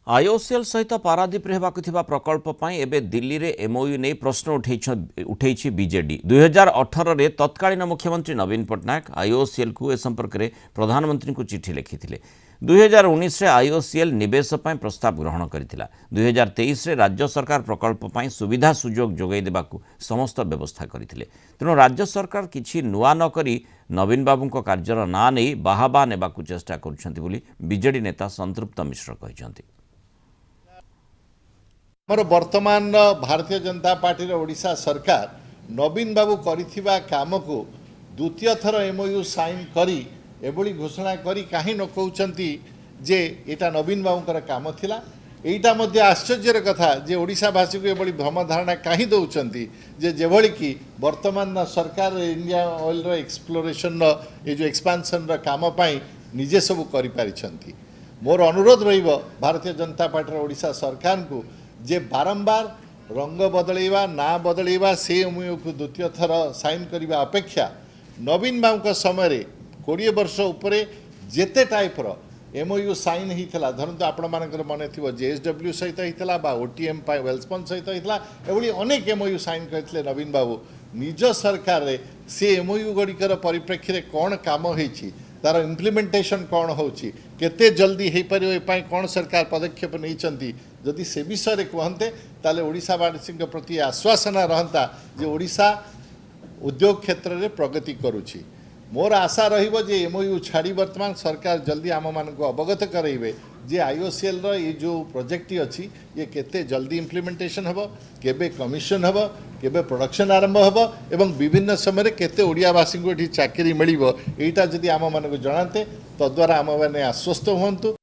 IOCL सहित पारादीप होगा प्रकल्प एवं दिल्ली में एमओयू नहीं प्रश्न उठे बीजेडी 2018 रे तत्कालीन मुख्यमंत्री नवीन पट्टनायक आईओसीएल को ए संपर्क में प्रधानमंत्री को चिठी लिखिथिले। 2019 रे आईओसीएल निवेश प्रस्ताव ग्रहण करथिला। 2023 रे राज्य सरकार प्रकल्प सुविधा सुजोग जोगाई देबाकू समस्त व्यवस्था करथिले। तेणु राज्य सरकार किछि नुआ न करी नवीन बाबू कार्यर ना नहीं बाहाबा नेबाकू चेष्टा करुछंती बोली बीजेडी नेता संतृप्त मिश्र कहिसंती। मोर वर्तमान भारतीय जनता पार्टी ओडिशा सरकार नवीन बाबू करिथिबा काम को द्वितीय थर एमओयू साइन करी एभली घोषणा करी कहीं न कहउचंती जे एटा नवीन बाबूकर काम थिला। एटा मध्य आश्चर्यर कथा जे ओडिशावासी को एभली भ्रम धारणा कहीं दउचंती जे जेभली कि वर्तमान सरकार इंडिया ऑयल रो एक्सप्लोरेशन रो ए जो एक्सपांशन रो काम पाई निजे सब करि पारिछंती। मोर अनुरोध रहिबो भारतीय जनता पार्टी ओडिशा सरकार को जे बारंबार रंग बदलैवा ना बदलैवा से एमओयू को द्वितीय थर साइन करने अपेक्षा नवीन बाबू समय 20 वर्ष उपरे जेते टाइप रो एमओयू साइन होता धरतु आपण मानकर मन थी जेएसडब्ल्यू सहित होता ओटीएम वेल्सपन सहित होता एभली अनेक एमओयू साइन करते नवीन बाबू निज सरकार रे से एमओयू गुड़िकर परिप्रेक्षी में कौन काम होती तार इम्प्लीमेंटेशन कौन होची केते जल्दी हो पार ए कौन सरकार पदक्षेप नहीं जदि से विषय कहते ताले ओडिशावासी प्रति आश्वासना रहता जे ओडिशा उद्योग क्षेत्र में प्रगति करुछि। मोर आशा रहिबो जे एमओयू छाड़ी वर्तमान सरकार जल्दी आम मान अवगत कराइबे जे आईओसीएल रो ये जो प्रोजेक्ट अच्छी ये केते जल्दी इम्प्लीमेंटेशन हबो केबे कमिशन हबो केबे प्रोडक्शन आरंभ हबो एवं विभिन्न समय केते ओडियावासी को एठी चाकरी मिलिबो एटा जदि आम मान जनाते तद्वारा आम मैंने आश्वस्त हुंतु।